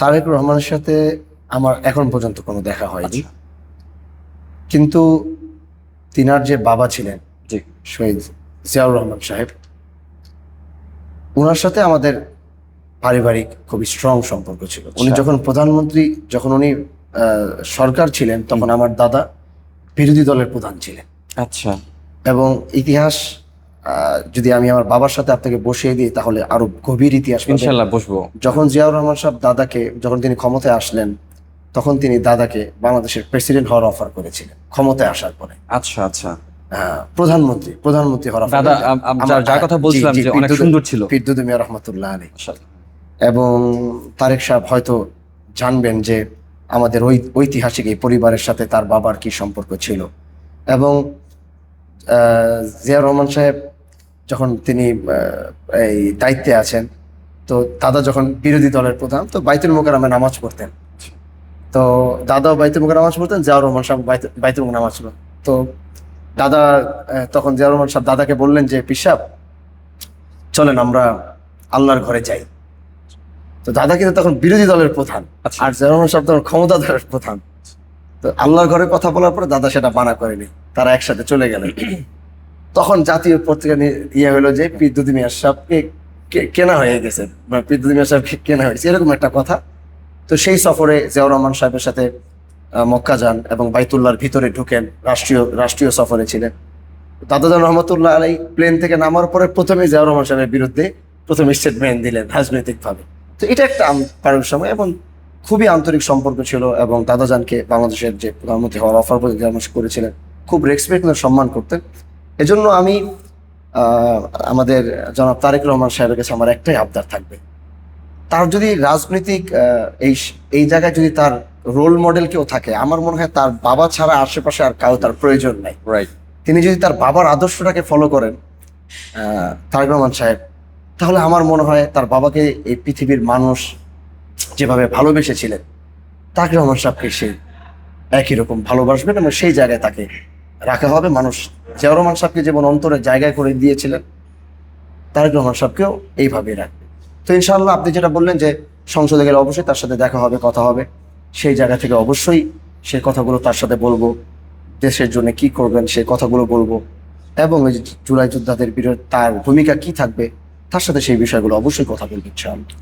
তারেক রহমানের সাথে আমার এখন পর্যন্ত কোনো দেখা হয়নি, আচ্ছা। কিন্তু তিনার যে বাবা ছিলেন জি। শহীদ জিয়াউর রহমান সাহেব, ওনার সাথে আমাদের পারিবারিক খুবই স্ট্রং সম্পর্ক ছিল। উনি আচ্ছা। যখন প্রধানমন্ত্রী, যখন উনি সরকার ছিলেন, তখন আমার দাদা বিরোধী দলের প্রধান ছিলেন। আচ্ছা। এবং ইতিহাস যদি আমি আমার বাবার সাথে আপনাকে বসিয়ে দিই তাহলে আরো গভীর ইতিহাস পাবেন। ইনশাল্লাহ বসবো। যখন জিয়াউর রহমান সাহেব দাদাকে, যখন তিনি ক্ষমতায় আসলেন, তখন তিনি দাদাকে বাংলাদেশের প্রেসিডেন্ট হওয়ার অফার করেছিলেন ক্ষমতায় আসার পরে। আচ্ছা আচ্ছা। প্রধানমন্ত্রী হওয়ার দাদা যার কথা বলছিলাম যে অনেক সুন্দর ছিল, পিরদুদু মিয়া রহমতুল্লাহ আলী। মাশাআল্লাহ। এবং তারেক সাহেব হয়তো জানবেন যে আমাদের ঐতিহাসিক এই পরিবারের সাথে তার বাবার কি সম্পর্ক ছিল। এবং জিয়া রহমান সাহেব যখন তিনি এই দায়িত্বে আছেন, তো দাদা যখন বিরোধী দলের প্রধান, তো বাইতুল মোকাররমে নামাজ পড়তেন। তো দাদাও বাইতুল মোকাররমে নামাজ পড়তেন, জিয়াউর রহমান সাহেব বাইতুল মোকাররমে নামাজ পড়তেন। তো দাদা তখন জিয়াউর রহমান সাহেব দাদাকে বললেন যে পিসাব চলেন আমরা আল্লাহর ঘরে যাই। তো দাদা কিন্তু তখন বিরোধী দলের প্রধান, আচ্ছা। আর জিয়াউর রহমান সাহেব তখন ক্ষমতাধরের প্রধান। তো আল্লাহর ঘরে কথা বলার পরে দাদা সেটা মানা করেনি, তারা একসাথে চলে গেলেন। তখন জাতীয় পত্রিকা ইয়ে হলো যে পিরদুদু মিয়া সাহেবকে কেনা হয়ে গেছে, মানে পিরদুদু মিয়া সাহেবকে কেনা হয়েছে, এরকম একটা কথা। তো সেই সফরে জিয়াউর রহমান সাহেবের সাথে মক্কা যান এবং বাইতুল্লাহর ভিতরে ঢুকেন, রাষ্ট্রীয় সফরে ছিলেন। দাদাজান রহমতুল্লাহ আলাই প্লেন থেকে নামার পরে প্রথমে জিয়াউর রহমান সাহেবের বিরুদ্ধে প্রথম স্টেটমেন্ট দিলেন রাজনৈতিকভাবে। তো এটা একটা পারিবারিক সময় এবং খুবই আন্তরিক সম্পর্ক ছিল। এবং দাদাজানকে বাংলাদেশের যে প্রধানমন্ত্রী হওয়ার অফার করেছিলেন, খুব রেসপেক্ট সম্মান করতেন। এজন্য আমি আমাদের জনাব তারেক রহমান সাহেবের কাছে আমার একটাই আবদার থাকবে, তার যদি রাজনৈতিক এই জায়গায় যদি তার রোল মডেল কেউ থাকে, আমার মনে হয় তার বাবা ছাড়া আশেপাশে আর কাউ তার প্রয়োজন নাই। রাইট। তিনি যদি তার বাবার আদর্শটাকে ফলো করেন, তারেক রহমান সাহেব, তাহলে আমার মনে হয় তার বাবাকে এই পৃথিবীর মানুষ যেভাবে ভালোবেসেছিলেন, তারেক রহমান সাহেবকে সেই একই রকম ভালোবাসবেন এবং সেই জায়গায় তাকে রাখা হবে। মানুষ জিয়াউর রহমান সাহেবকে যেমন অন্তরের জায়গায় করে দিয়েছিলেন, তারেক রহমান সাহেবকেও এইভাবেই রাখবে। তো ইনশাআল্লাহ আপনি যেটা বললেন যে সংসদে গেলে অবশ্যই তার সাথে দেখা হবে, কথা হবে, সেই জায়গা থেকে অবশ্যই সেই কথাগুলো তার সাথে বলবো, দেশের জন্য কি করবেন সেই কথাগুলো বলবো, এবং এই যে জুলাই যোদ্ধাদের বিরুদ্ধে তার ভূমিকা কি থাকবে, তার সাথে সেই বিষয়গুলো অবশ্যই কথা বলবো ইনশাআল্লাহ।